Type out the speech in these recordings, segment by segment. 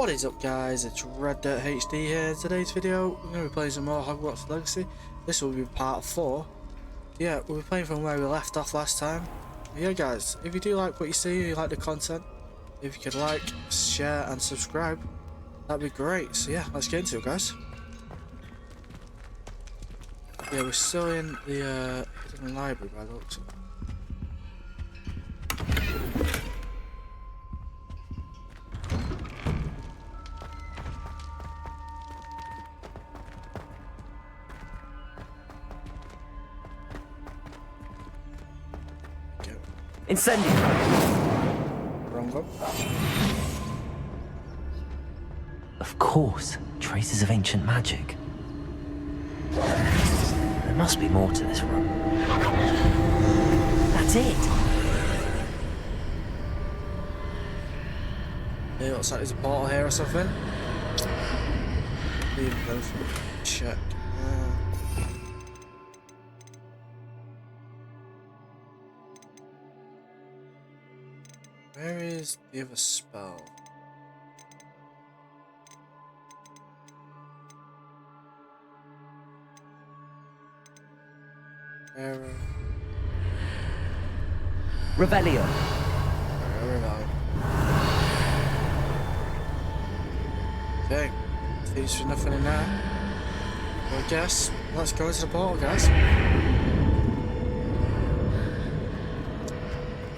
What is up, guys? It's Red Dirt HD here. In today's video, we're going to be playing some more Hogwarts Legacy. This will be part 4. Yeah, we'll be playing from where we left off last time. Yeah, guys, if you do like what you see, you like the content, if you could like, share and subscribe, that'd be great. So yeah, let's get into it, guys. Yeah, we're still in the hidden library by the looks of it. Incendio! Wrong one. Of course, traces of ancient magic. There must be more to this room. That's it! It looks like there's a portal here or something. Leave both. Check. Where is the other spell? Revelio. Where am I? Okay. There's nothing in there. Well, I guess let's go into the portal, guys. I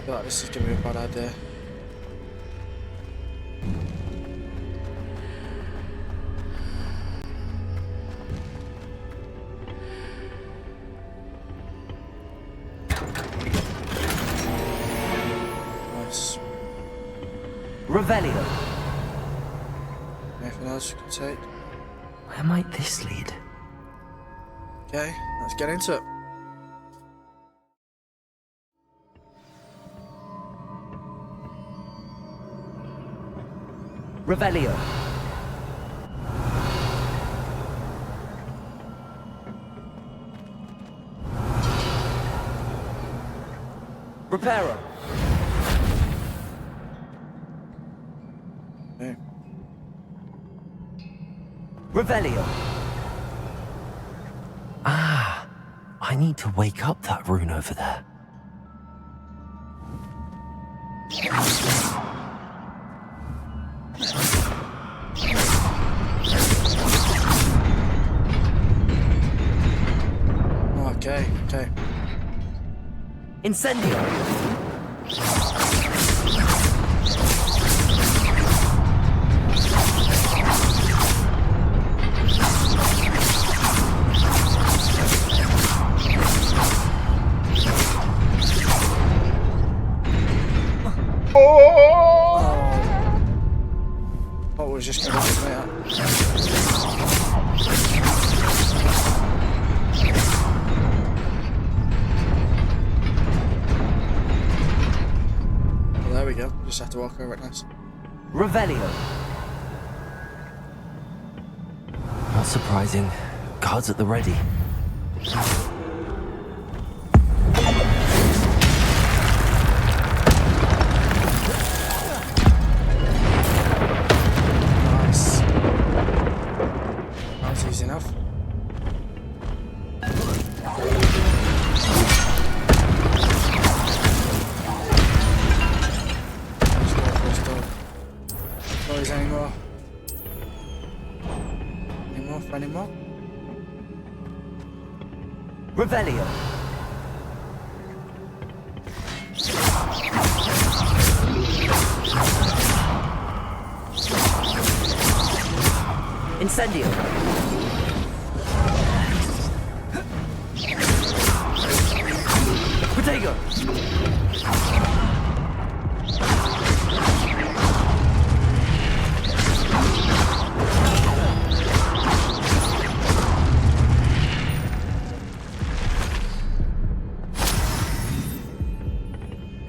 feel like this is gonna be a bad idea. Nice. Revelio. Anything else you can take? Where might this lead? Okay, let's get into it. Revelio. Reparo. Okay. Revelio. Ah, I need to wake up that rune over there. Okay. Incendio. What was just going to be out? There we go. Just have to walk over it nice. Revelio. Not surprising. Guards at the ready. Nice. That's easy enough. Anymore? Any more? Revelio. Incendio. Protego.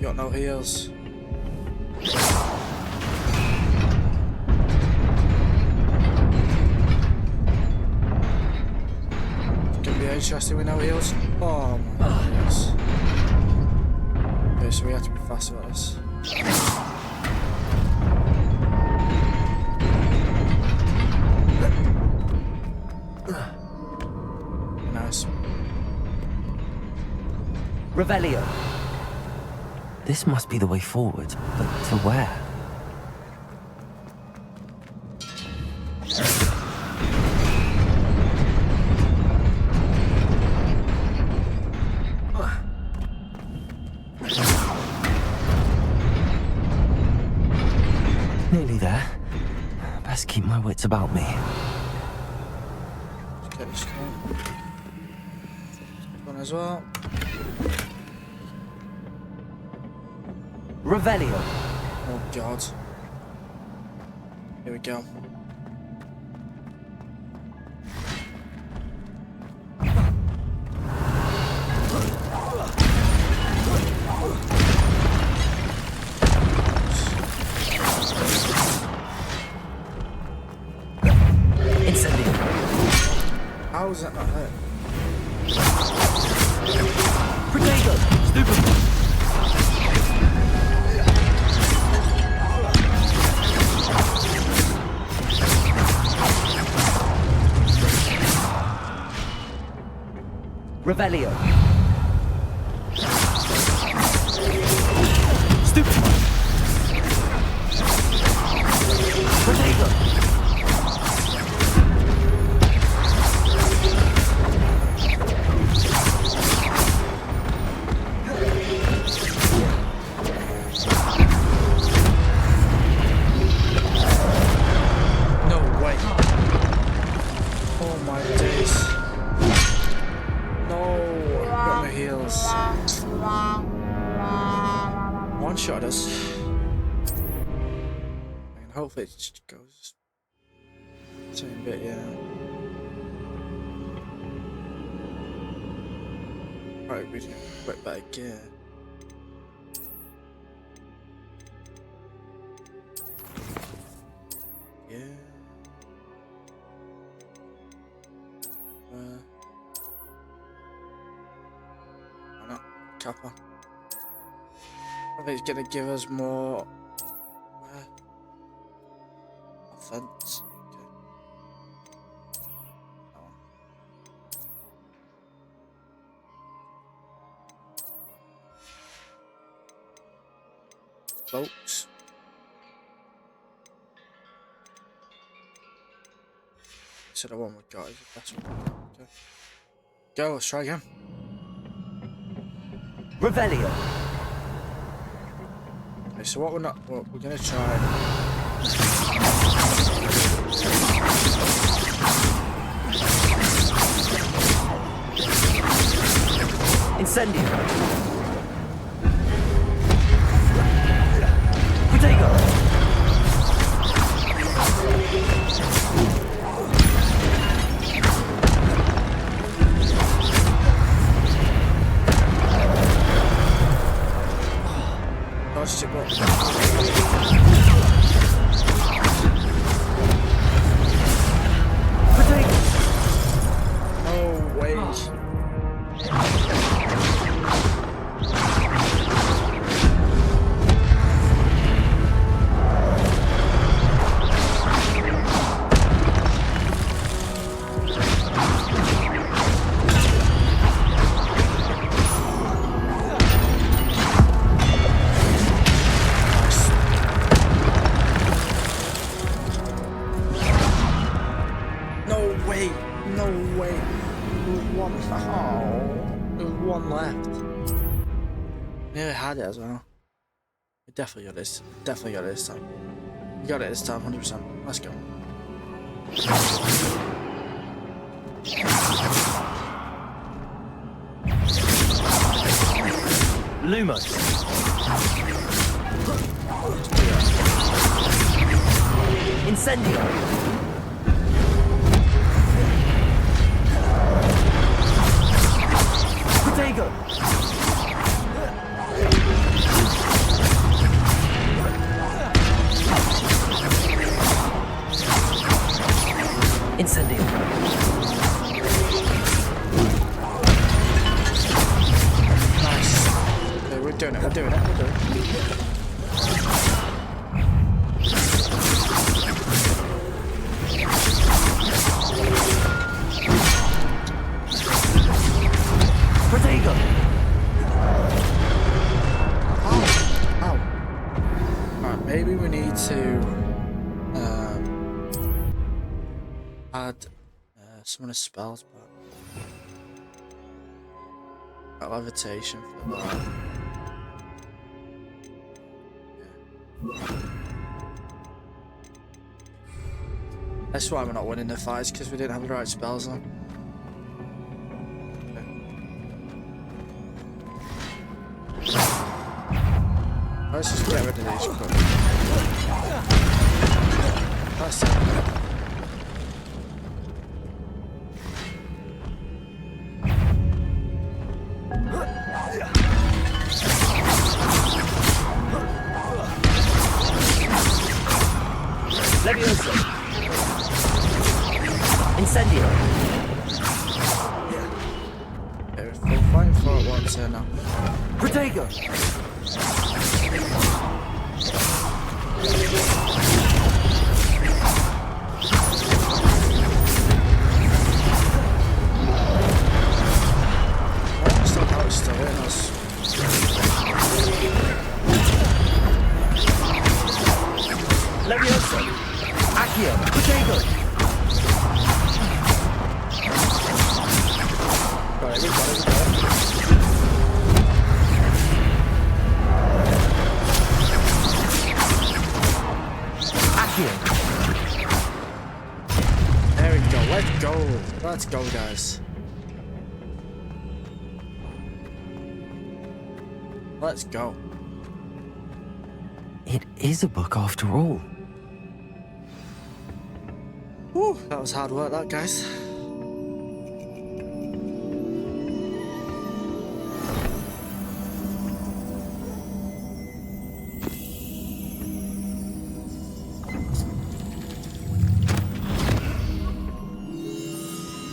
Got no heals. Gonna be interesting with no heals. Oh my goodness. Okay, so we have to be fast about this. Revelio. This must be the way forward, but to where? Nearly there. Best keep my wits about me. Let's get this one as well. Revelio. Oh god. Here we go. Incendio. How is that not hurt? Protego. Stupid. Revelio. Stupid. Protego. No way. Oh my days. No, got my heels. One shot us. And hopefully it just goes. Same bit, yeah. Right, we can quit back again. Yeah. Why not? Kappa. I think it's gonna give us more offense. Okay. That one. Folks. So the one we got is the best one. Okay. Go, let's try again. Revelio. Okay, so what we're gonna try. Incendio. Protego. Dodged it, but no way. No way. There's one left. Nearly had it as well. We definitely got this. Definitely got it this time. We got it this time, 100%. Let's go. Lumos. Incendio. Protego. Incendio. Nice. Okay, we're doing it. maybe we need to add summon a spells back. Levitation for that. Yeah. That's why we're not winning the fights, because we didn't have the right spells on. Let's just get rid of these quick. That's it. Leviosa. Incendio. Okay, we're fighting for it once here now. Protego. Still how it's still hitting us. Leviosa. Accio. Protego. Got it, we got it. There we go, let's go. Let's go, guys. Let's go. It is a book after all. Whew, that was hard work, that, guys.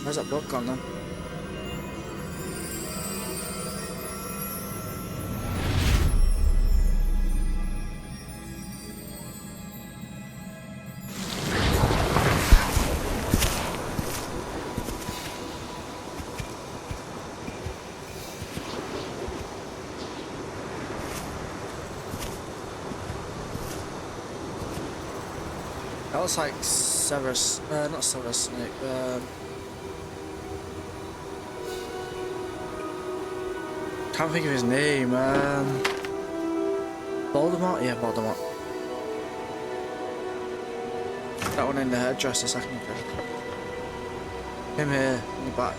Where's that book gone then? That looks like Severus, not Severus Snape, can't think of his name, Voldemort? Yeah, Voldemort. That one in the headdress a second ago. Him here, in the back.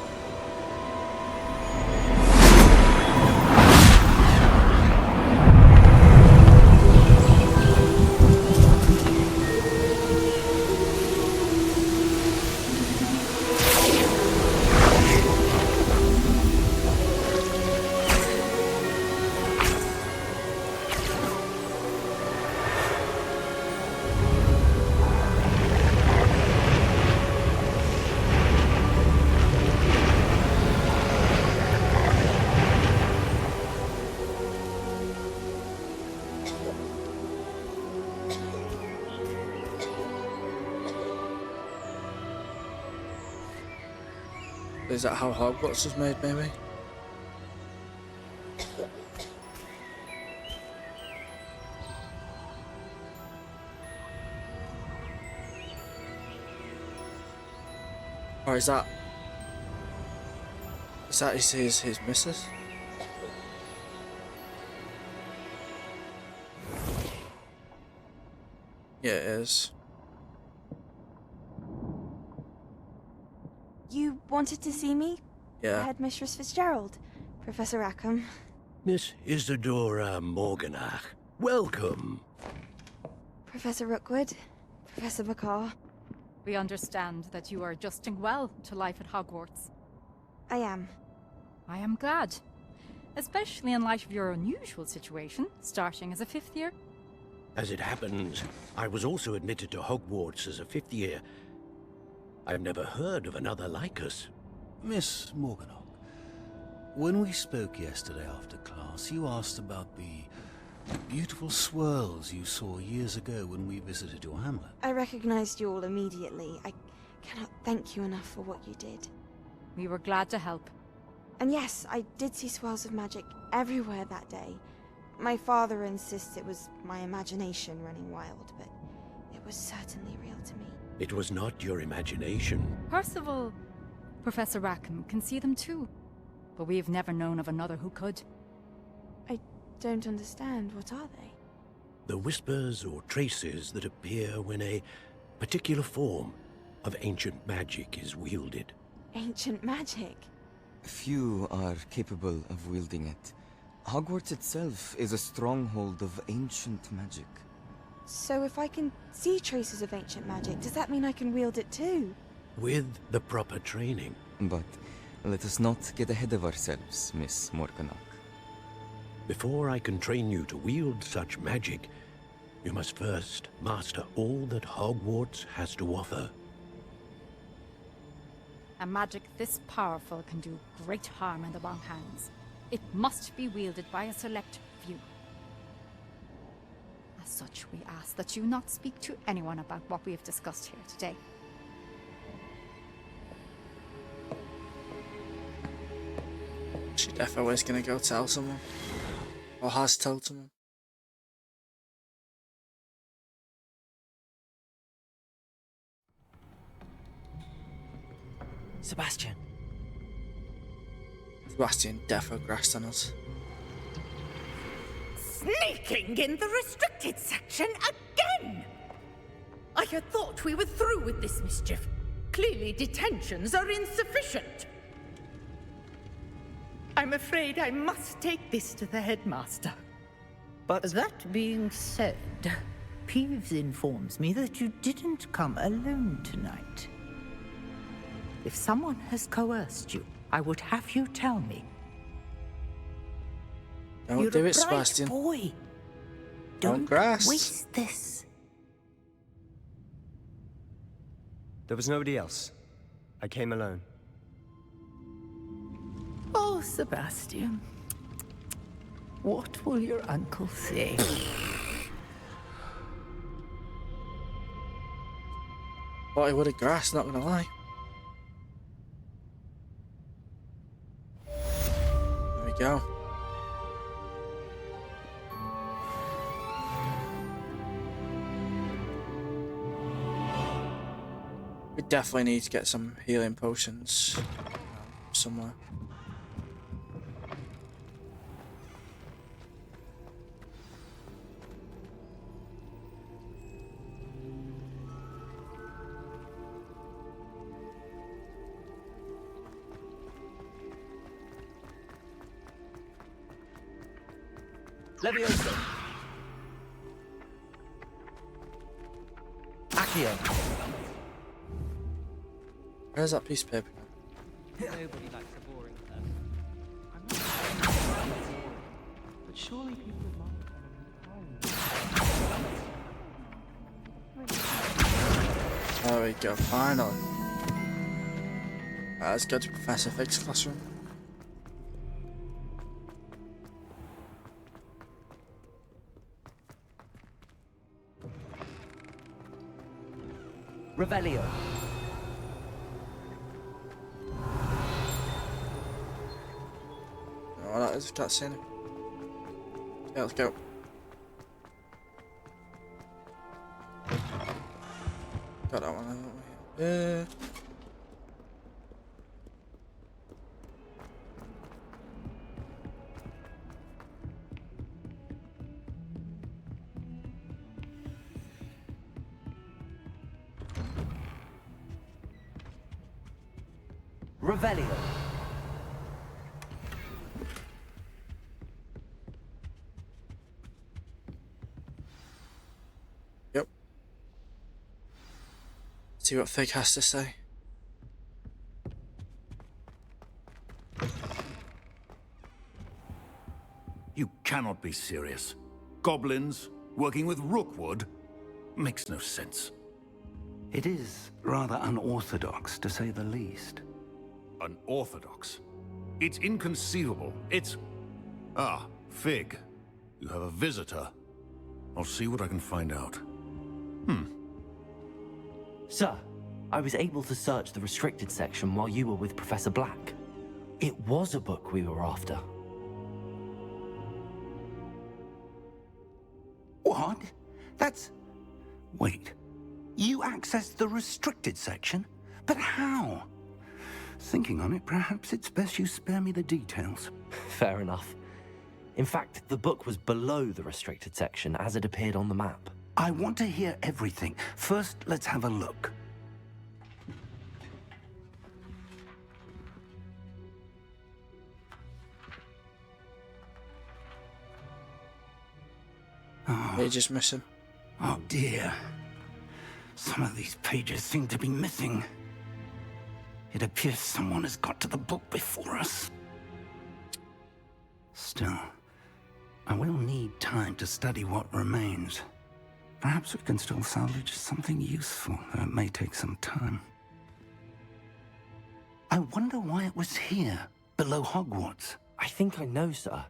Is that how Hogwarts was made, maybe? Or is that his missus? Yeah, it is. You wanted to see me? Yeah. Headmistress Fitzgerald, Professor Rackham. Miss Isadora Morganach, welcome. Professor Rookwood, Professor McCaw. We understand that you are adjusting well to life at Hogwarts. I am. I am glad. Especially in light of your unusual situation, starting as a 5th year. As it happens, I was also admitted to Hogwarts as a 5th year. I've never heard of another like us. Miss Morganach, when we spoke yesterday after class, you asked about the beautiful swirls you saw years ago when we visited your hamlet. I recognized you all immediately. I cannot thank you enough for what you did. We were glad to help. And yes, I did see swirls of magic everywhere that day. My father insists it was my imagination running wild, but it was certainly real to me. It was not your imagination. Percival, Professor Rackham can see them too. But we've never known of another who could. I don't understand. What are they? The whispers or traces that appear when a particular form of ancient magic is wielded. Ancient magic? Few are capable of wielding it. Hogwarts itself is a stronghold of ancient magic. So if I can see traces of ancient magic, does that mean I can wield it too? With the proper training. But let us not get ahead of ourselves, Miss Morganach. Before I can train you to wield such magic, you must first master all that Hogwarts has to offer. A magic this powerful can do great harm in the wrong hands. It must be wielded by a select few. As such, we ask that you not speak to anyone about what we have discussed here today. She definitely is gonna go tell someone. Or has told someone. Sebastian. Sebastian defo grassed on us. Sneaking in the restricted section again! I had thought we were through with this mischief. Clearly detentions are insufficient. I'm afraid I must take this to the headmaster. But that being said, Peeves informs me that you didn't come alone tonight. If someone has coerced you, I would have you tell me. Don't You're do a it, bright Sebastian. boy. Don't grass. waste this. There was nobody else. I came alone. Oh, Sebastian. What will your uncle say? Thought he would have grass, not gonna lie. There we go. We definitely need to get some healing potions somewhere. Levioso. Accio. Where's that piece of paper? Nobody likes a boring person. But surely people would like There we go, finally. Right, let's go to Professor Fig's classroom. Revelio. Oh, that is a cutscene. Yeah, let's go. Got that one, haven't we? Yeah. Revelio. Yep. See what Fig has to say. You cannot be serious. Goblins working with Rookwood makes no sense. It is rather unorthodox, to say the least. Unorthodox? It's inconceivable. It's... Ah, Fig. You have a visitor. I'll see what I can find out. Sir, I was able to search the restricted section while you were with Professor Black. It was a book we were after. Odd. That's... Wait. You accessed the restricted section? But how? Thinking on it, perhaps it's best you spare me the details. Fair enough. In fact, the book was below the restricted section as it appeared on the map. I want to hear everything. First, let's have a look. Pages missing. Oh dear. Some of these pages seem to be missing. It appears someone has got to the book before us. Still, I will need time to study what remains. Perhaps we can still salvage something useful, though it may take some time. I wonder why it was here, below Hogwarts. I think I know, sir.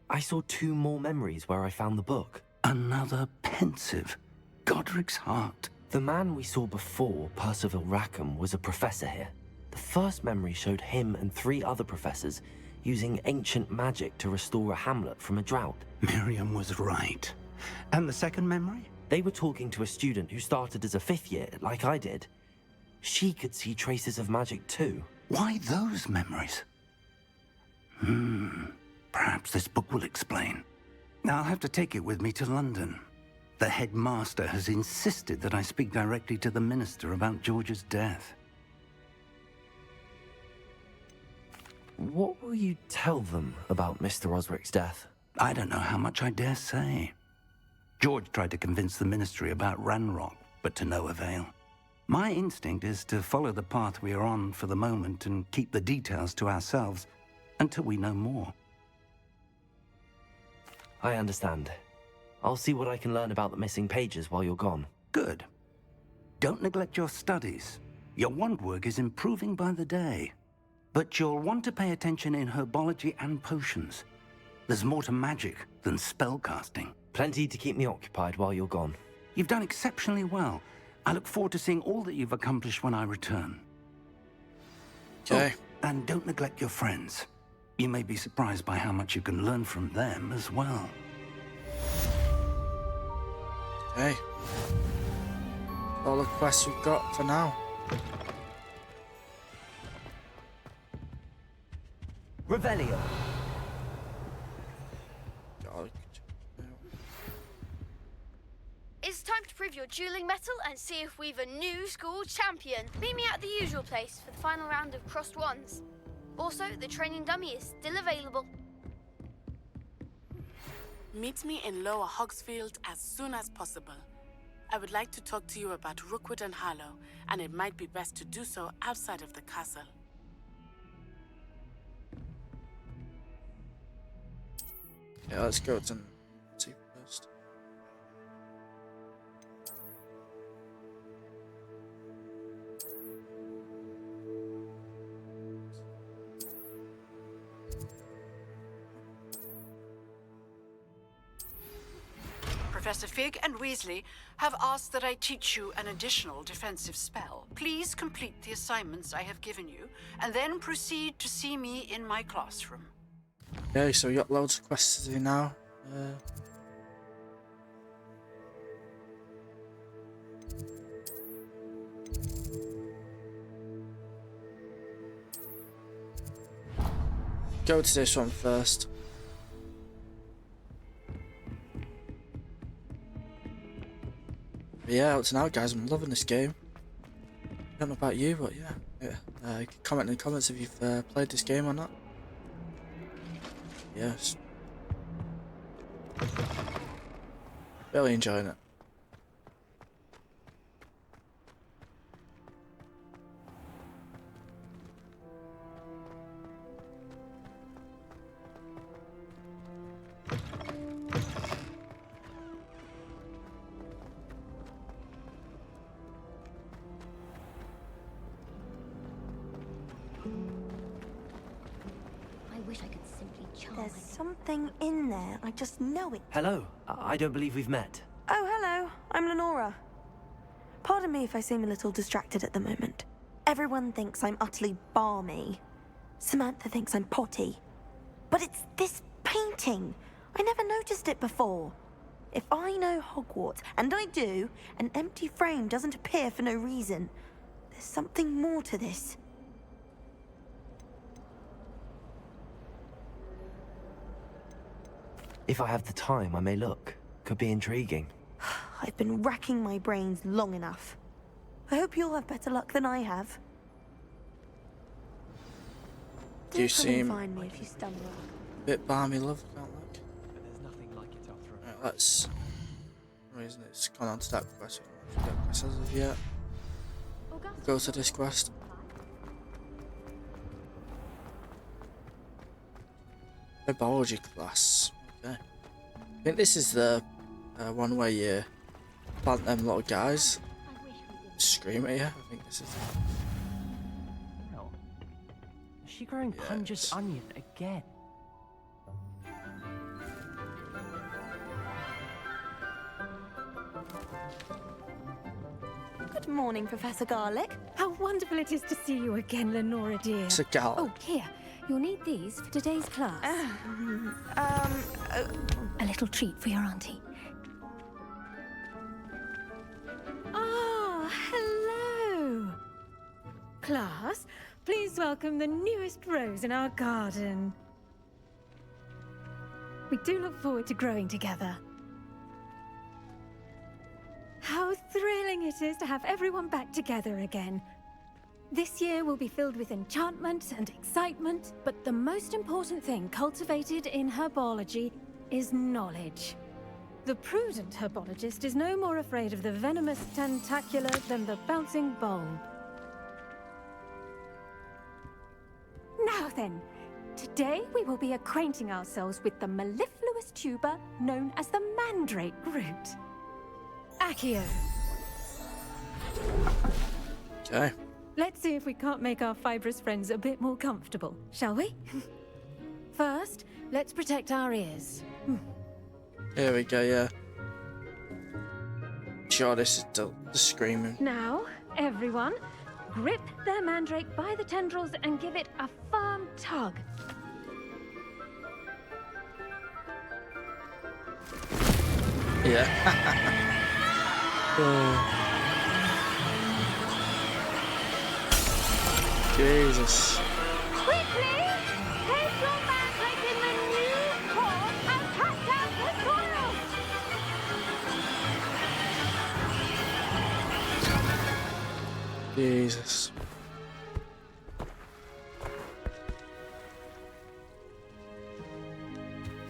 I saw 2 more memories where I found the book. Another pensive. Godric's heart. The man we saw before, Percival Rackham, was a professor here. The first memory showed him and 3 other professors using ancient magic to restore a hamlet from a drought. Miriam was right. And the second memory? They were talking to a student who started as a 5th year, like I did. She could see traces of magic too. Why those memories? Perhaps this book will explain. Now I'll have to take it with me to London. The headmaster has insisted that I speak directly to the minister about George's death. What will you tell them about Mr. Osric's death? I don't know how much I dare say. George tried to convince the ministry about Ranrock, but to no avail. My instinct is to follow the path we are on for the moment and keep the details to ourselves until we know more. I understand. I'll see what I can learn about the missing pages while you're gone. Good. Don't neglect your studies. Your wand work is improving by the day. But you'll want to pay attention in herbology and potions. There's more to magic than spellcasting. Plenty to keep me occupied while you're gone. You've done exceptionally well. I look forward to seeing all that you've accomplished when I return. Okay. Oh, and don't neglect your friends. You may be surprised by how much you can learn from them as well. Okay. All the quests we've got for now. Revelio. It's time to prove your dueling mettle and see if we've a new school champion. Meet me at the usual place for the final round of crossed wands. Also, the training dummy is still available. Meet me in Lower Hogsfield as soon as possible. I would like to talk to you about Rookwood and Harlow, and it might be best to do so outside of the castle. Yeah, let's go to see first. Professor Fig and Weasley have asked that I teach you an additional defensive spell. Please complete the assignments I have given you, and then proceed to see me in my classroom. Okay, so we got loads of quests to do now. Go to this one first. But yeah, up to now, guys, I'm loving this game. I don't know about you, but yeah. Comment in the comments if you've played this game or not. Yes. Really enjoying it. There's something in there. I just know it. Hello. I don't believe we've met. Oh, hello. I'm Lenora. Pardon me if I seem a little distracted at the moment. Everyone thinks I'm utterly balmy. Samantha thinks I'm potty. But it's this painting. I never noticed it before. If I know Hogwarts, and I do, an empty frame doesn't appear for no reason. There's something more to this. If I have the time, I may look. Could be intriguing. I've been racking my brains long enough. I hope you'll have better luck than I have. Do you come and seem find me if you stumble. a bit balmy, love? Can't look. But there's nothing like it after all. Right, let's. Reason it's gone on to that quest. We don't quest as of yet. Go to this quest. A biology class. Okay. I think this is the one where you plant them little guys. Scream at you. I think this is it. No. Is she growing Punja's onion again? Good morning, Professor Garlic. How wonderful it is to see you again, Lenora dear. It's a garlic. Oh, here. You'll need these for today's class. A little treat for your auntie. Ah, hello. Class, please welcome the newest rose in our garden. We do look forward to growing together. How thrilling it is to have everyone back together again. This year will be filled with enchantment and excitement, but the most important thing cultivated in herbology is knowledge. The prudent herbologist is no more afraid of the venomous tentacula than the bouncing bulb. Now then, today we will be acquainting ourselves with the mellifluous tuber known as the mandrake root. Accio. Okay. Let's see if we can't make our fibrous friends a bit more comfortable, shall we? First, let's protect our ears. Here we go, yeah. Sure, this is the screaming. Now, everyone, grip their mandrake by the tendrils and give it a firm tug. Yeah. Oh. Jesus. Quickly! Take your mandrake in the new pot and cut out the soil! Jesus.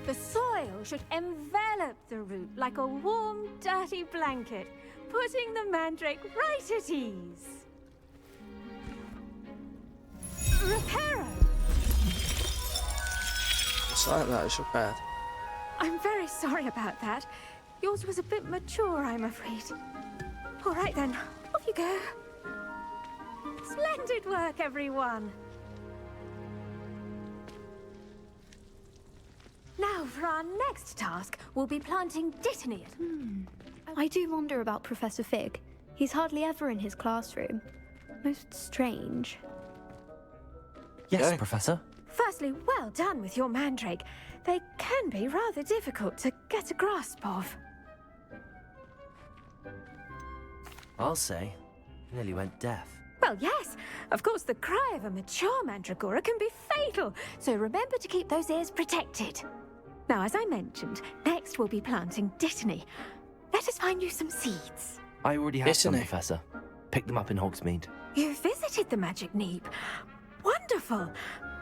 The soil should envelop the root like a warm, dirty blanket, putting the mandrake right at ease. Reparo! It's like that, it's repaired. I'm very sorry about that. Yours was a bit mature, I'm afraid. All right then, off you go. Splendid work, everyone. Now, for our next task, we'll be planting Dittany. I do wonder about Professor Fig. He's hardly ever in his classroom. Most strange. Yes, Professor. Firstly, well done with your mandrake. They can be rather difficult to get a grasp of. I'll say. Nearly went deaf. Well, yes. Of course, the cry of a mature mandragora can be fatal, so remember to keep those ears protected. Now, as I mentioned, next we'll be planting Dittany. Let us find you some seeds. I already have some, Dittany. Professor. Picked them up in Hogsmeade. You visited the Magic Neep. Wonderful!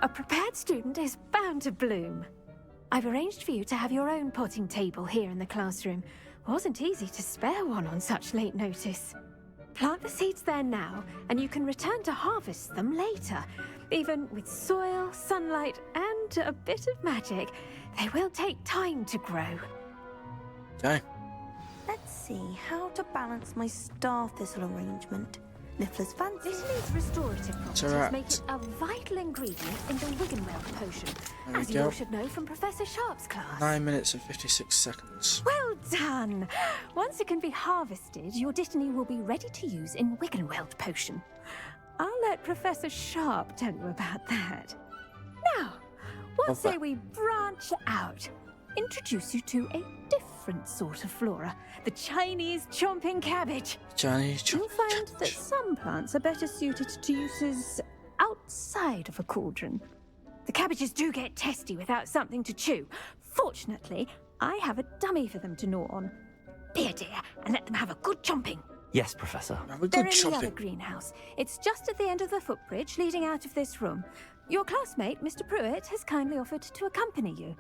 A prepared student is bound to bloom. I've arranged for you to have your own potting table here in the classroom. Wasn't easy to spare one on such late notice. Plant the seeds there now, and you can return to harvest them later. Even with soil, sunlight, and a bit of magic, they will take time to grow. Okay. Let's see how to balance my star thistle arrangement. Niffler's fancy. Dittany's restorative properties Correct. make it a vital ingredient in the Wiggenweld potion, There we as you go. all should know from Professor Sharp's class. 9 minutes and 56 seconds. Well done! Once it can be harvested, your Dittany will be ready to use in Wiggenweld potion. I'll let Professor Sharp tell you about that. Now, what Love say that. we branch out? Introduce you to a different different sort of flora. The Chinese chomping cabbage. Chinese You'll find that some plants are better suited to uses outside of a cauldron. The cabbages do get testy without something to chew. Fortunately, I have a dummy for them to gnaw on. Be a dear and let them have a good chomping. Yes, Professor. They're in the other greenhouse. It's just at the end of the footbridge leading out of this room. Your classmate, Mr. Pruitt, has kindly offered to accompany you.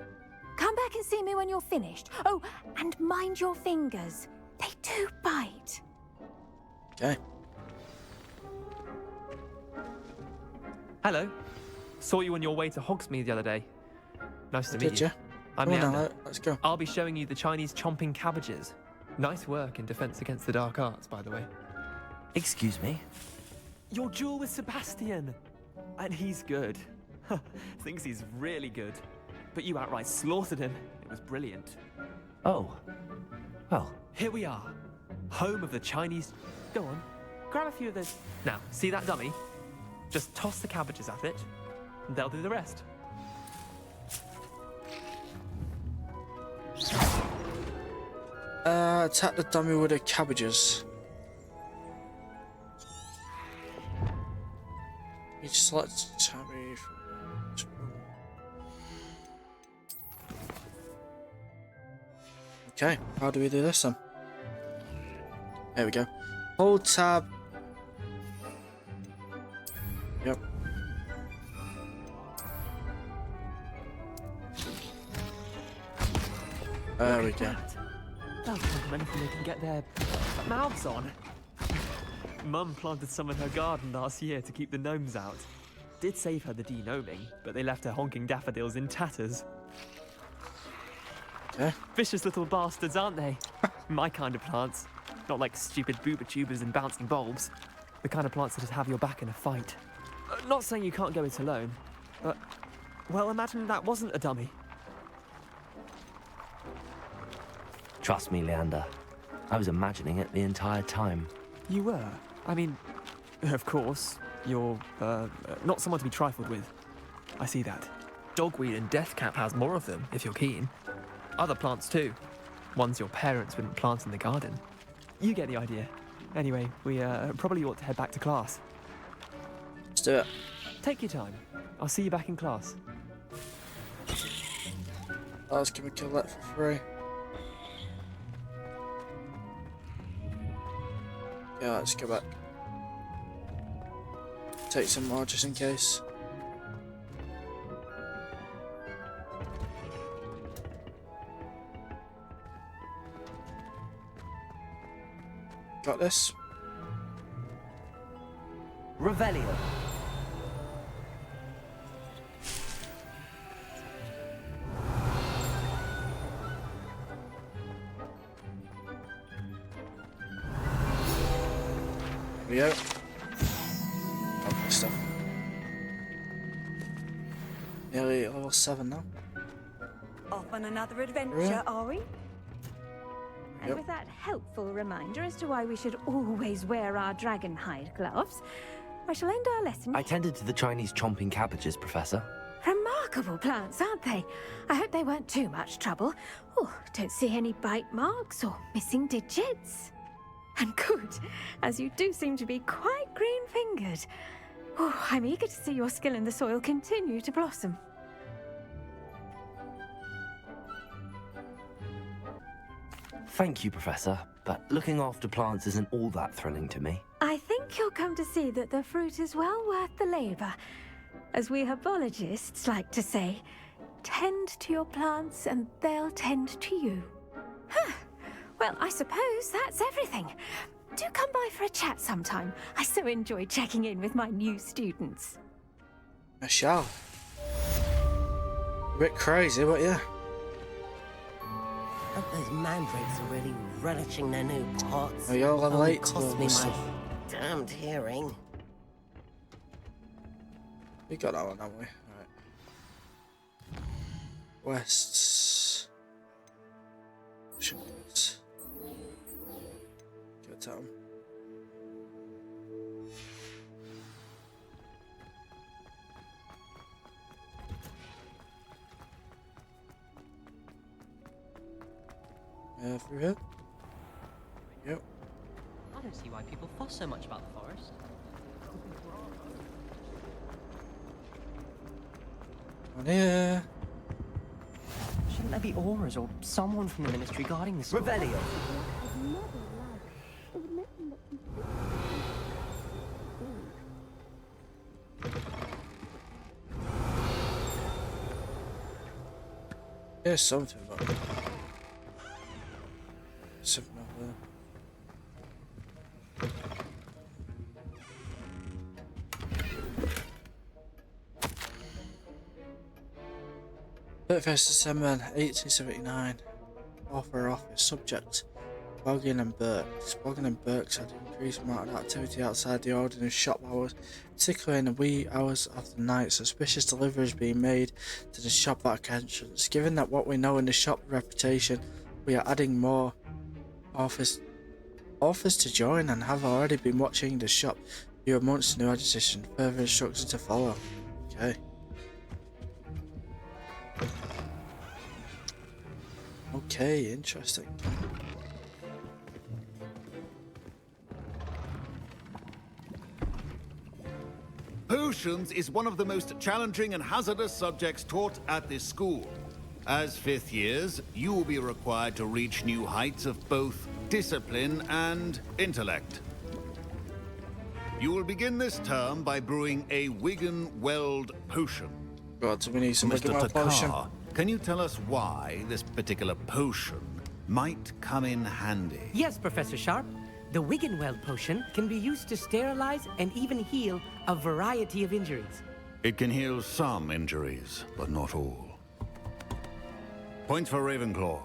Come back and see me when you're finished. Oh, and mind your fingers. They do bite. Okay. Hello. Saw you on your way to Hogsmeade the other day. Nice to meet Did you. ya? I'm Come on Leander. now, let's go. I'll be showing you the Chinese chomping cabbages. Nice work in Defense Against the Dark Arts, by the way. Excuse me? Your duel with Sebastian! And he's good. Thinks he's really good. But you outright slaughtered him. It was brilliant. Oh. Well. Here we are. Home of the Chinese... Go on. Grab a few of those... Now, see that dummy? Just toss the cabbages at it, and they'll do the rest. Attack the dummy with the cabbages. You select tabby from... Okay, how do we do this then? There we go. Hold tab. Yep. There we go. They'll think of anything they can get their mouths on. Mum planted some in her garden last year to keep the gnomes out. Did save her the de-gnoming, but they left her honking daffodils in tatters. Okay. Vicious little bastards, aren't they? My kind of plants. Not like stupid booba tubers and bouncing bulbs. The kind of plants that'd have your back in a fight. Not saying you can't go it alone, but... Well, imagine that wasn't a dummy. Trust me, Leander. I was imagining it the entire time. You were? I mean, of course, you're, not someone to be trifled with. I see that. Dogweed and deathcap has more of them, if you're keen. Other plants too. Ones your parents wouldn't plant in the garden. You get the idea. Anyway, we, probably ought to head back to class. Let's do it. Take your time. I'll see you back in class. I was gonna kill that for free. Yeah, let's go back. Take some more just in case. Got this. Revelio. Here we go. Lovely stuff. Nearly level 7 now. Off on another adventure, Yeah. are we? And Yep. with that helpful reminder as to why we should always wear our dragon hide gloves, I shall end our lesson. I tended to the Chinese chomping cabbages, Professor. Remarkable plants, aren't they? I hope they weren't too much trouble. Oh, don't see any bite marks or missing digits. And good, as you do seem to be quite green-fingered. Oh, I'm eager to see your skill in the soil continue to blossom. Thank you, Professor, but looking after plants isn't all that thrilling to me. I think you'll come to see that the fruit is well worth the labour. As we herbologists like to say, tend to your plants and they'll tend to you. Huh. Well, I suppose that's everything. Do come by for a chat sometime. I so enjoy checking in with my new students. I shall. A bit crazy, but yeah. Hope those mandrakes are really relishing their new pots. Oh, you're level 8 cost me my stuff. damned hearing. We got that one, haven't we? Right. Wests. Shorts. Go down. through here. Yep. I don't see why people fuss so much about the forest. On here. Shouldn't there be auras or someone from the ministry guarding this? Revelio. There's something about it. Something over there. December 1879. Author office. Subject Boggin and Burks. Boggin and Burks had increased amount of activity outside the ordinary shop hours, particularly in the wee hours of the night. Suspicious deliveries being made to the shop back entrance. Given that what we know in the shop reputation, we are adding more authors to join and have already been watching the shop. You are amongst the new addition. Further instructions to follow. Okay. Okay, interesting. Potions is one of the most challenging and hazardous subjects taught at this school. As fifth years, you will be required to reach new heights of both discipline and intellect. You will begin this term by brewing a Wigan-Weld potion. God, so we need some Mr. potion. Takar, can you tell us why this particular potion might come in handy? Yes, Professor Sharp. The Wigan-Weld potion can be used to sterilize and even heal a variety of injuries. It can heal some injuries, but not all. Points for Ravenclaw.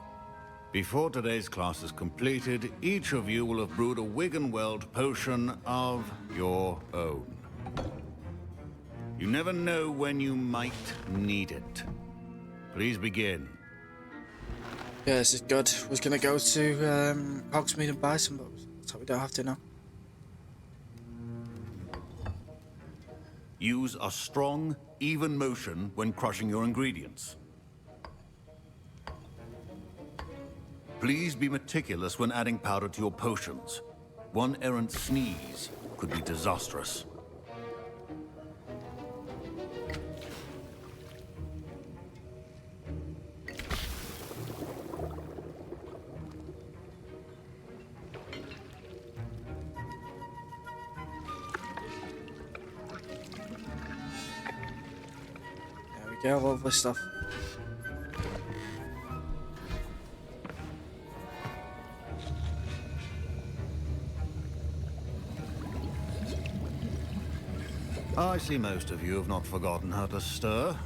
Before today's class is completed, each of you will have brewed a Wigan-Weld potion of your own. You never know when you might need it. Please begin. Yeah, this is good. I was gonna go to Hogsmeade and buy some books, so we don't have to now. Use a strong, even motion when crushing your ingredients. Please be meticulous when adding powder to your potions. One errant sneeze could be disastrous. There we go, lovely stuff. I see most of you have not forgotten how to stir.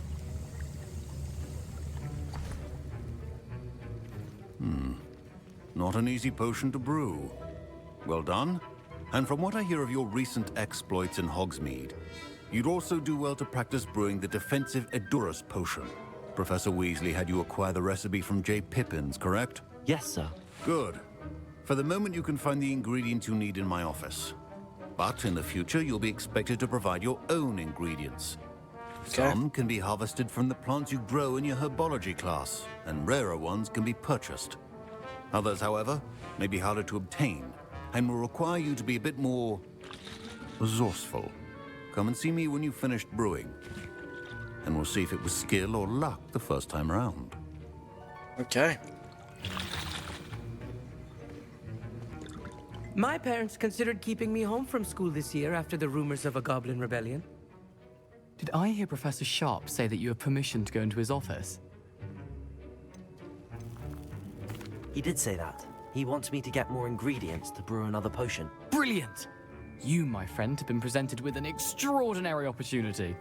Not an easy potion to brew. Well done. And from what I hear of your recent exploits in Hogsmeade, you'd also do well to practice brewing the defensive Edurus potion. Professor Weasley had you acquire the recipe from J. Pippins, correct? Yes, sir. Good. For the moment, you can find the ingredients you need in my office. But in the future, you'll be expected to provide your own ingredients. Okay. Some can be harvested from the plants you grow in your herbology class, and rarer ones can be purchased. Others, however, may be harder to obtain, and will require you to be a bit more resourceful. Come and see me when you've finished brewing, and we'll see if it was skill or luck the first time around. Okay. My parents considered keeping me home from school this year after the rumors of a goblin rebellion. Did I hear Professor Sharp say that you have permission to go into his office? He did say that. He wants me to get more ingredients to brew another potion. Brilliant! You, my friend, have been presented with an extraordinary opportunity.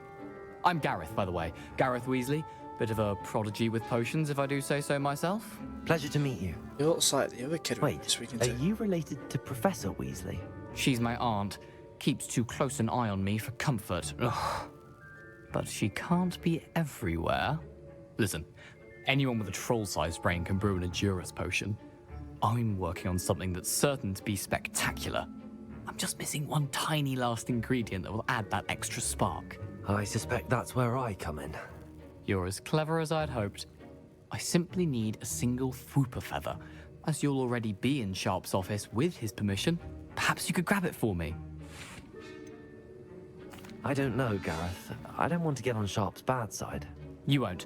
I'm Gareth, by the way. Gareth Weasley. Bit of a prodigy with potions, if I do say so myself. Pleasure to meet you. He looks like the other kid. Wait, are you related to Professor Weasley? She's my aunt. Keeps too close an eye on me for comfort. Ugh. But she can't be everywhere. Listen, anyone with a troll-sized brain can brew an Edurus potion. I'm working on something that's certain to be spectacular. I'm just missing one tiny last ingredient that will add that extra spark. I suspect that's where I come in. You're as clever as I'd hoped. I simply need a single Fwooper feather. as you'll already be in Sharp's office with his permission, perhaps you could grab it for me. I don't know, Gareth. I don't want to get on Sharp's bad side. You won't.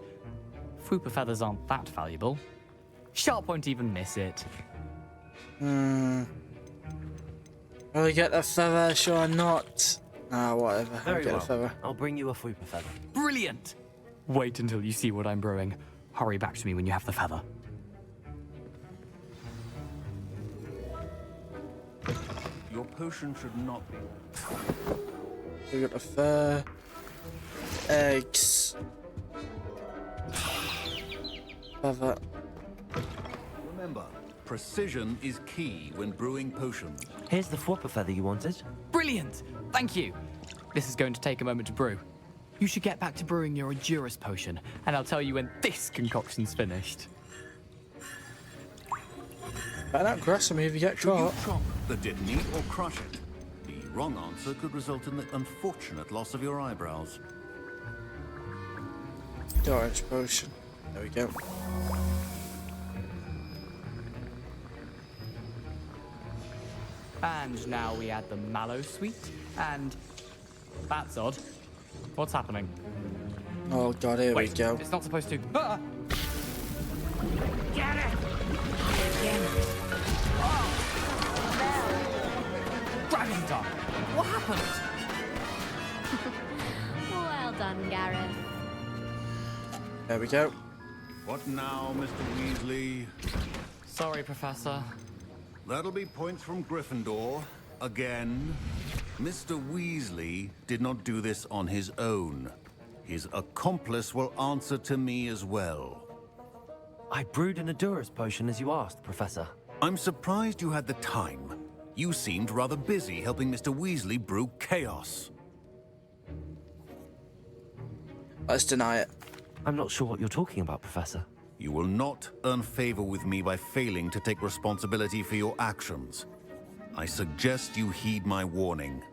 Fupa feathers aren't that valuable. Sharp won't even miss it. Will we get the feather? Sure or not? Nah, whatever. Very I'll get well. the feather. I'll bring you a Fupa feather. Brilliant! Wait until you see what I'm brewing. Hurry back to me when you have the feather. Your potion should not be. We got the fur. Eggs. Feather. Remember, precision is key when brewing potions. Here's the Fupa feather you wanted. Brilliant! Thank you! This is going to take a moment to brew. You should get back to brewing your Endurus potion, and I'll tell you when this concoction's finished. Better not grass me if you get caught. Should you chop the didn't or crush it? The wrong answer could result in the unfortunate loss of your eyebrows. Orange potion. There we go. And now we add the mallow sweet, and that's odd. What's happening? Oh god, here Wait, we go. It's not supposed to. Ah! Get it! Again. Dragon Tongue! What happened? Well done, Gareth. There we go. What now, Mr. Weasley? Sorry, Professor. That'll be points from Gryffindor. Again. Mr. Weasley did not do this on his own. His accomplice will answer to me as well. I brewed an Endurus potion as you asked, Professor. I'm surprised you had the time. You seemed rather busy helping Mr. Weasley brew chaos. Let's deny it. I'm not sure what you're talking about, Professor. You will not earn favor with me by failing to take responsibility for your actions. I suggest you heed my warning.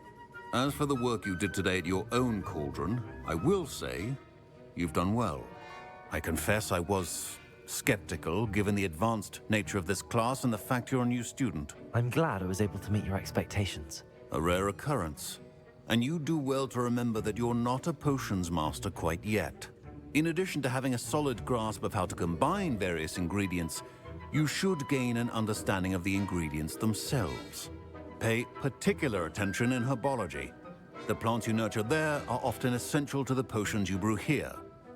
As for the work you did today at your own cauldron, I will say you've done well. I confess I was skeptical given the advanced nature of this class and the fact you're a new student. I'm glad I was able to meet your expectations. A rare occurrence. And you do well to remember that you're not a potions master quite yet. In addition to having a solid grasp of how to combine various ingredients, you should gain an understanding of the ingredients themselves. Pay particular attention in herbology. The plants you nurture there are often essential to the potions you brew here.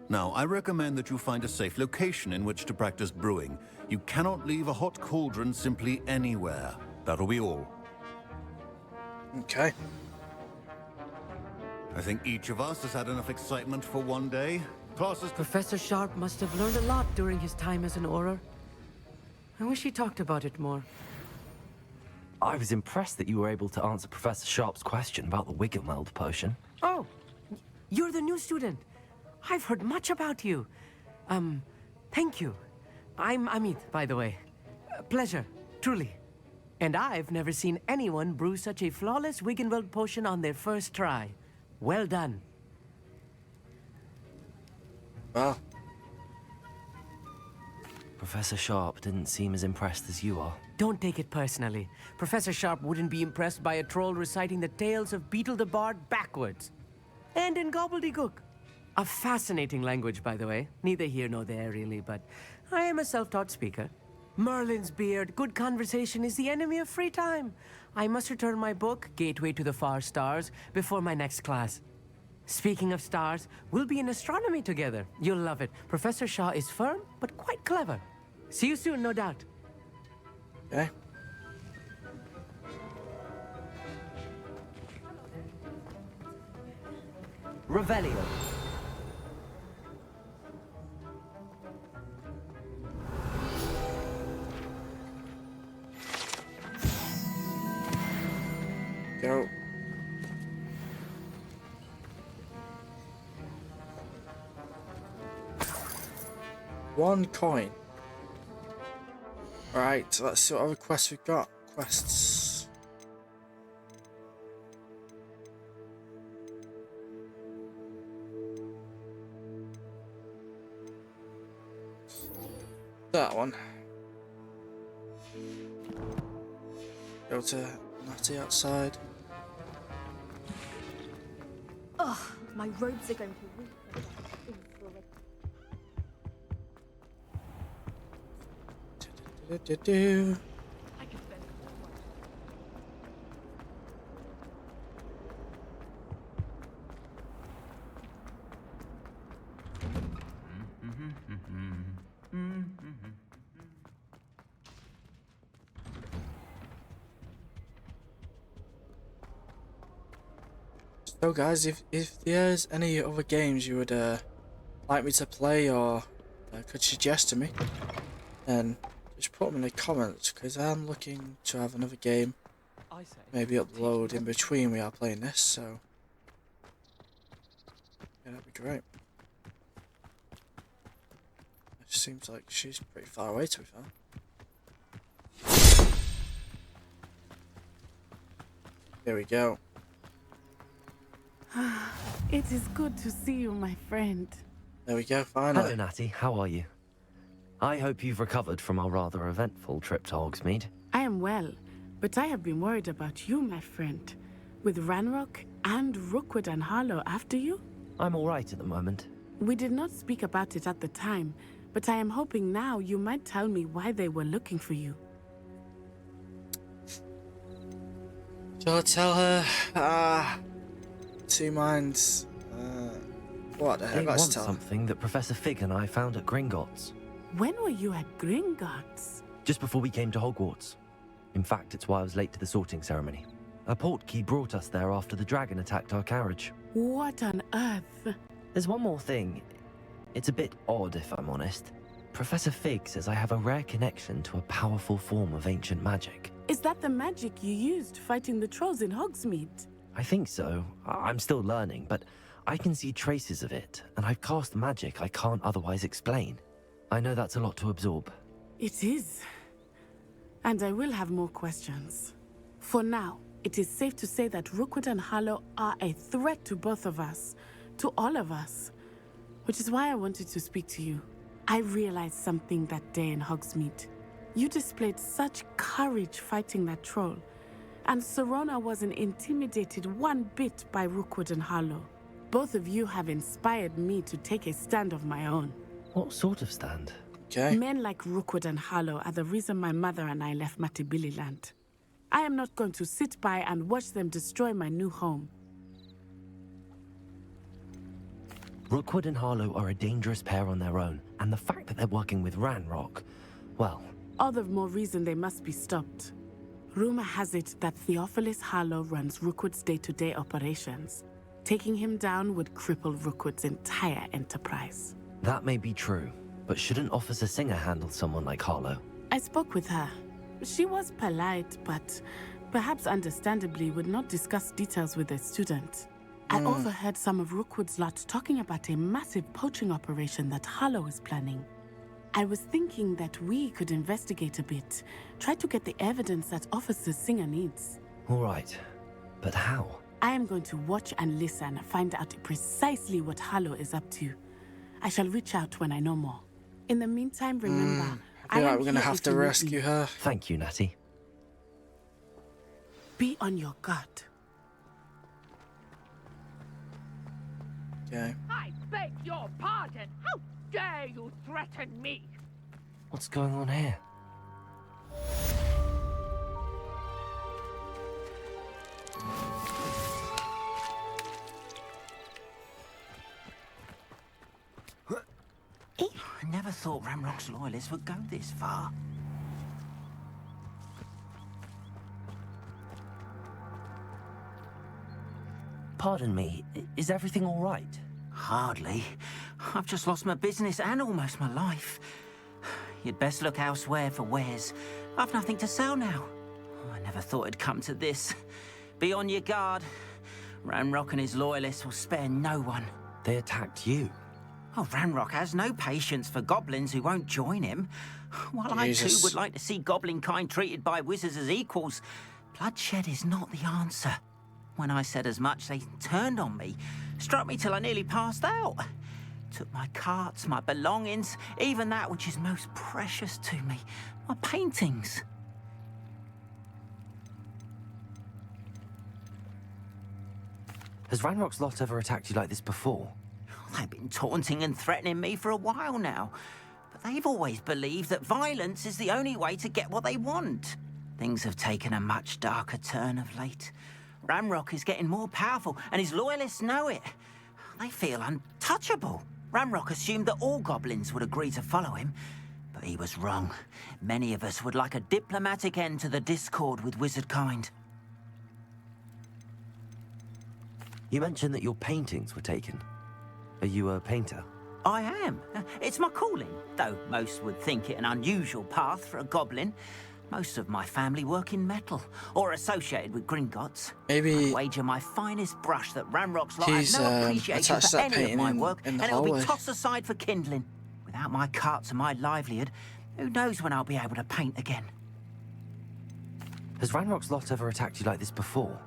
Now, I recommend that you find a safe location in which to practice brewing. You cannot leave a hot cauldron simply anywhere. That'll be all. Okay. I think each of us has had enough excitement for one day. Classes. Professor Sharp must have learned a lot during his time as an Auror. I wish he talked about it more. I was impressed that you were able to answer Professor Sharp's question about the Wiggenweld potion. Oh, you're the new student. I've heard much about you. Thank you. I'm Amit, by the way. Pleasure, truly. And I've never seen anyone brew such a flawless Wiggenweld potion on their first try. Well done. Wow. Professor Sharp didn't seem as impressed as you are. Don't take it personally. Professor Sharp wouldn't be impressed by a troll reciting the tales of Beetle the Bard backwards. And in gobbledygook. A fascinating language, by the way. Neither here nor there, really, but I am a self-taught speaker. Merlin's beard, good conversation is the enemy of free time. I must return my book, Gateway to the Far Stars, before my next class. Speaking of stars, we'll be in astronomy together. You'll love it. Professor Shaw is firm, but quite clever. See you soon, no doubt. Okay. Revelio. Go. One coin. Right, let's see what other quests we've got. Quests. That one. Go to Natty outside. Ugh, my robes are going to weep. Do. So guys, if there's any other games you would like me to play or could suggest to me, then just put them in the comments, because I'm looking to have another game maybe upload in between we are playing this, so yeah, that'd be great. It seems like she's pretty far away, to be fair. There we go. It is good to see you, my friend. There we go, finally. Hello, Natty. How are you? I hope you've recovered from our rather eventful trip to Hogsmeade. I am well, but I have been worried about you, my friend. With Ranrock and Rookwood and Harlow after you? I'm all right at the moment. We did not speak about it at the time, but I am hoping now you might tell me why they were looking for you. Shall I tell her? Two minds. What the heck? They Let's want tell her. something that Professor Fig and I found at Gringotts. When were you at Gringotts? Just before we came to Hogwarts. In fact, it's why I was late to the sorting ceremony. A portkey brought us there after the dragon attacked our carriage. What on earth? There's one more thing. It's a bit odd, if I'm honest. Professor Fig says I have a rare connection to a powerful form of ancient magic. Is that the magic you used fighting the trolls in Hogsmeade? I think so. I'm still learning, but I can see traces of it, and I've cast magic I can't otherwise explain. I know that's a lot to absorb. It is. And I will have more questions. For now, it is safe to say that Rookwood and Harlow are a threat to both of us, to all of us. Which is why I wanted to speak to you. I realized something that day in Hogsmeade. You displayed such courage fighting that troll, and Serona wasn't intimidated one bit by Rookwood and Harlow. Both of you have inspired me to take a stand of my own. What sort of stand? Okay. Men like Rookwood and Harlow are the reason my mother and I left Matabeleland. I am not going to sit by and watch them destroy my new home. Rookwood and Harlow are a dangerous pair on their own, and the fact that they're working with Ranrock, well... All the more reason they must be stopped. Rumor has it that Theophilus Harlow runs Rookwood's day-to-day operations. Taking him down would cripple Rookwood's entire enterprise. That may be true, but shouldn't Officer Singer handle someone like Harlow? I spoke with her. She was polite, but perhaps understandably would not discuss details with a student. I overheard some of Rookwood's lot talking about a massive poaching operation that Harlow is planning. I was thinking that we could investigate a bit, try to get the evidence that Officer Singer needs. All right, but how? I am going to watch and listen, find out precisely what Harlow is up to. I shall reach out when I know more. In the meantime, remember, I feel like we're gonna have to rescue her. Thank you, Natty. Be on your guard. Okay. I beg your pardon. How dare you threaten me? What's going on here? I never thought Ranrock's loyalists would go this far. Pardon me, is everything all right? Hardly. I've just lost my business and almost my life. You'd best look elsewhere for wares. I've nothing to sell now. I never thought it'd come to this. Be on your guard. Ranrock and his loyalists will spare no one. They attacked you. Oh, Ranrock has no patience for goblins who won't join him. While I too would like to see goblin kind treated by wizards as equals, bloodshed is not the answer. When I said as much, they turned on me, struck me till I nearly passed out. Took my carts, my belongings, even that which is most precious to me, my paintings. Has Ranrock's lot ever attacked you like this before? They've been taunting and threatening me for a while now. But they've always believed that violence is the only way to get what they want. Things have taken a much darker turn of late. Ranrock is getting more powerful, and his loyalists know it. They feel untouchable. Ranrock assumed that all goblins would agree to follow him, but he was wrong. Many of us would like a diplomatic end to the discord with wizardkind. You mentioned that your paintings were taken. Are you a painter? I am. It's my calling, though most would think it an unusual path for a goblin. Most of my family work in metal, or associated with Gringotts. Maybe I wager my finest brush that Ranrock's lot he's has no appreciation attached for that any of my painting work, in and the it'll be hallway. tossed aside for kindling. Without my carts and my livelihood, who knows when I'll be able to paint again? Has Ranrock's lot ever attacked you like this before?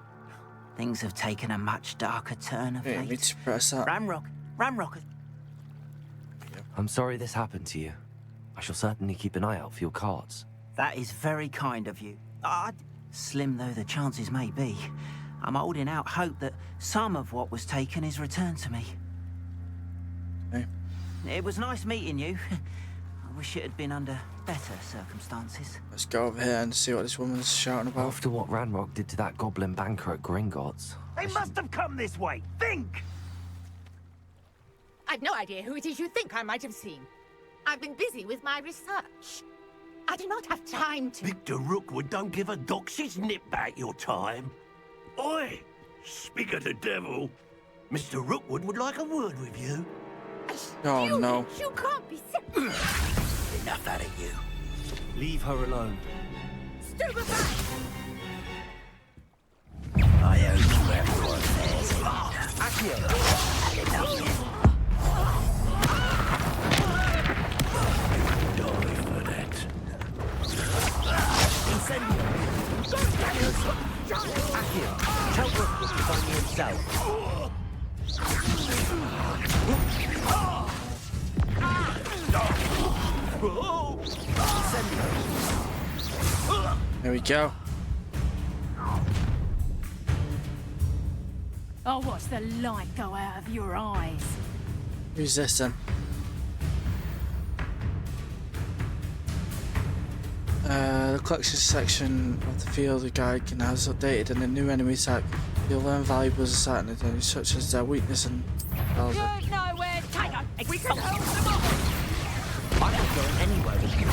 Things have taken a much darker turn of Yeah, late. me to press that. Ranrock. I'm sorry this happened to you. I shall certainly keep an eye out for your cards. That is very kind of you. Slim though the chances may be, I'm holding out hope that some of what was taken is returned to me. Okay. It was nice meeting you. I wish it had been under better circumstances. Let's go over here and see what this woman's shouting about. After what Ranrock did to that goblin banker at Gringotts. They must have come this way. Think! I've no idea who it is you think I might have seen. I've been busy with my research. I do not have time to... Victor Rookwood don't give a doxy's nip back your time. Oi! Speak of the devil. Mr. Rookwood would like a word with you. Oh no. You can't be Enough out of you. Leave her alone. Stupefy! I owe you everyone theirs. Die for that. Incendio! Accio, tell Rookwood to find me himself. There we go. I'll watch the light go out of your eyes. Who's this then? The collection section of the field guide can has updated and a new enemy type. You'll learn valuable insight into enemies such as their weakness and Good nowhere, take on. We can help them up. I'm not going anywhere with you.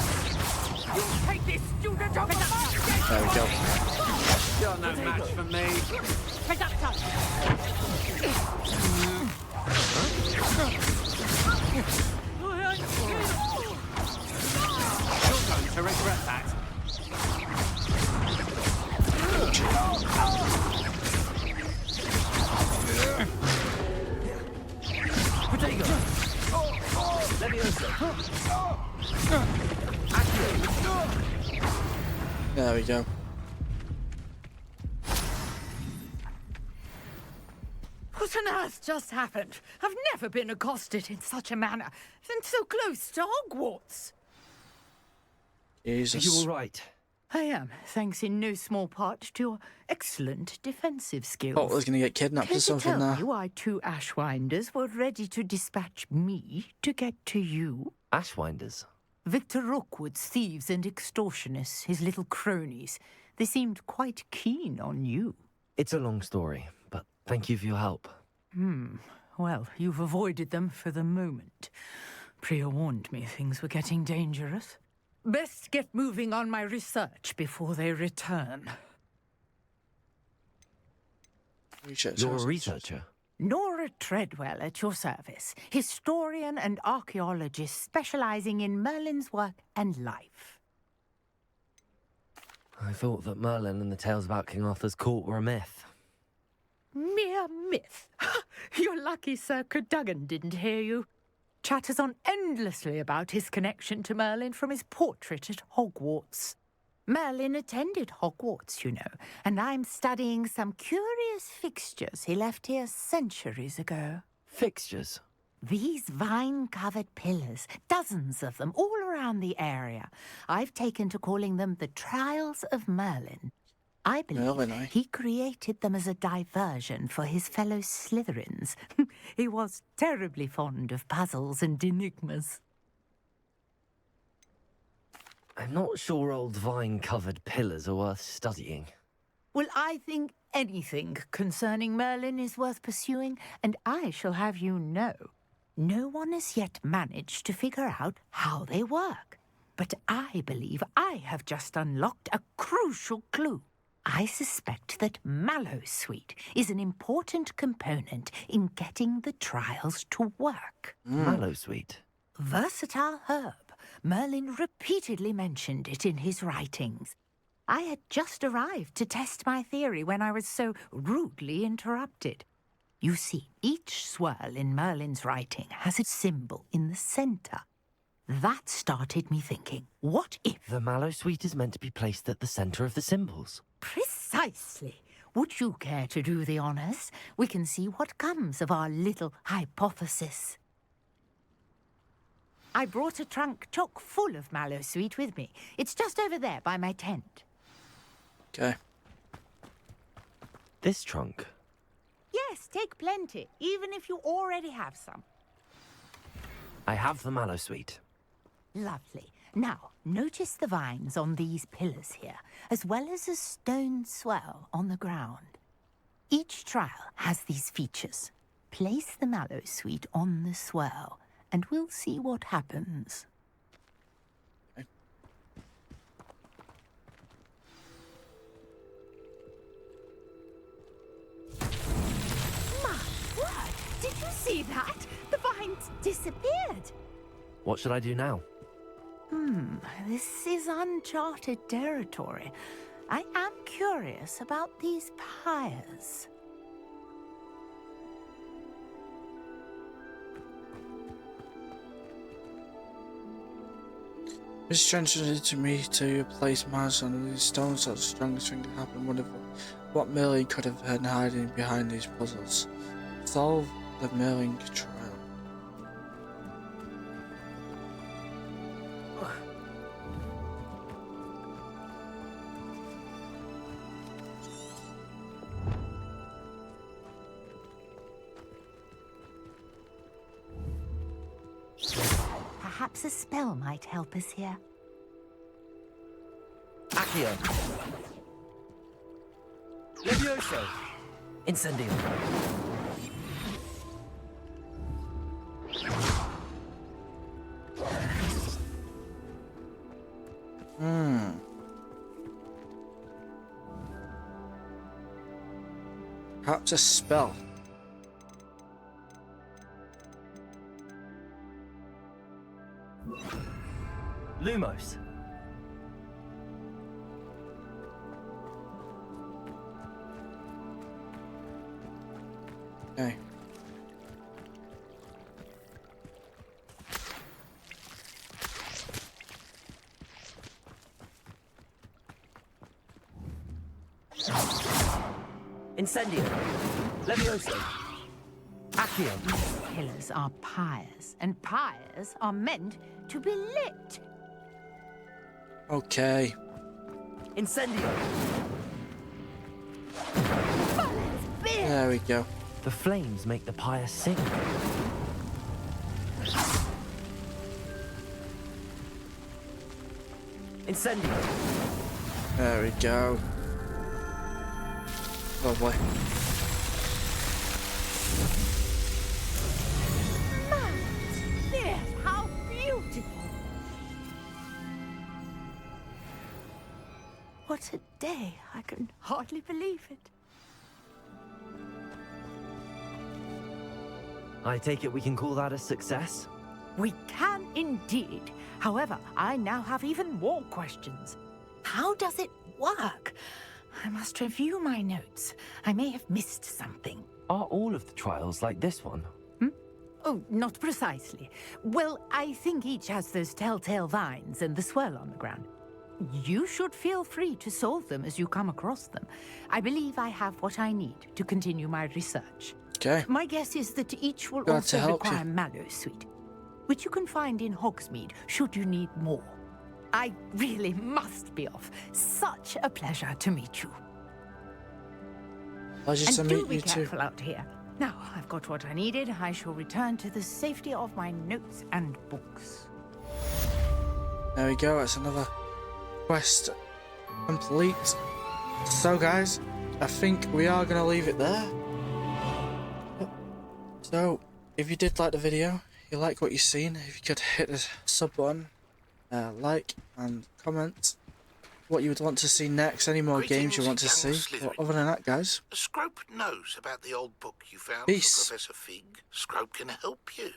You take this student over the market. There we go. You're no match for me. Pick up time. You're going to regret that. Potato! Leviosa! There we go. What on earth just happened? I've never been accosted in such a manner, and so close to Hogwarts. Jesus. Are you all right? I am, thanks in no small part to your excellent defensive skills. Thought I was going to get kidnapped or Can something you tell there. me why 2 Ashwinders were ready to dispatch me to get to you? Ashwinders? Victor Rookwood's thieves and extortionists, his little cronies. They seemed quite keen on you. It's a long story, but thank you for your help. Well, you've avoided them for the moment. Priya warned me things were getting dangerous. Best get moving on my research before they return. You're a researcher? Nora Treadwell at your service, historian and archaeologist specializing in Merlin's work and life. I thought that Merlin and the tales about King Arthur's court were a myth. Mere myth. You're lucky Sir Cadogan didn't hear you. Chatters on endlessly about his connection to Merlin from his portrait at Hogwarts. Merlin attended Hogwarts, you know, and I'm studying some curious fixtures he left here centuries ago. Fixtures? These vine-covered pillars, dozens of them, all around the area. I've taken to calling them the Trials of Merlin. I believe Merlin, eh? he created them as a diversion for his fellow Slytherins. He was terribly fond of puzzles and enigmas. I'm not sure old vine-covered pillars are worth studying. Well, I think anything concerning Merlin is worth pursuing, and I shall have you know, no one has yet managed to figure out how they work. But I believe I have just unlocked a crucial clue. I suspect that Mallowsweet is an important component in getting the trials to work. Mallowsweet? Versatile herb. Merlin repeatedly mentioned it in his writings. I had just arrived to test my theory when I was so rudely interrupted. You see, each swirl in Merlin's writing has a symbol in the center. That started me thinking, what if... The Mallowsweet is meant to be placed at the center of the symbols. Precisely. Would you care to do the honors? We can see what comes of our little hypothesis. I brought a trunk chock full of Mallowsweet with me. It's just over there by my tent. Okay. This trunk? Yes, take plenty, even if you already have some. I have the Mallowsweet. Lovely. Now, notice the vines on these pillars here, as well as a stone swell on the ground. Each trial has these features. Place the Mallowsweet on the swell, and we'll see what happens. My word! Did you see that? The vines disappeared. What should I do now? This is uncharted territory. I am curious about these pyres. It's strange to me to place Mars on these stones so the strongest thing can happen. Wonder what Merlin could have been hiding behind these puzzles. Solve the Merlin trial. Perhaps a spell might help us here. Accio. Levioso. Incendio. Perhaps a spell. Lumos. Okay. Incendio. Levioso. Accio. These pillars are pyres, and pyres are meant to be lit. Okay. Incendio. There we go. The flames make the pyre sink. Incendio. There we go. Lovely. Yes, how beautiful! What a day! I can hardly believe it. I take it we can call that a success? We can indeed. However, I now have even more questions. How does it work? I must review my notes. I may have missed something. Are all of the trials like this one? Oh, not precisely. Well, I think each has those telltale vines and the swirl on the ground. You should feel free to solve them as you come across them. I believe I have what I need to continue my research. Okay. My guess is that each will Glad to also help require you. Mallowsweet, which you can find in Hogsmeade should you need more. I really must be off. Such a pleasure to meet you. Pleasure to And do meet be you too. careful out here. Now, I've got what I needed. I shall return to the safety of my notes and books. There we go, that's another quest complete. So guys, I think we are going to leave it there. So, if you did like the video, you like what you've seen, if you could hit the sub button, like and comment what you would want to see next, any more games you want to see. But other than that, guys, Scrope knows about the old book you found peace. for Professor Fig. Scrope can help you.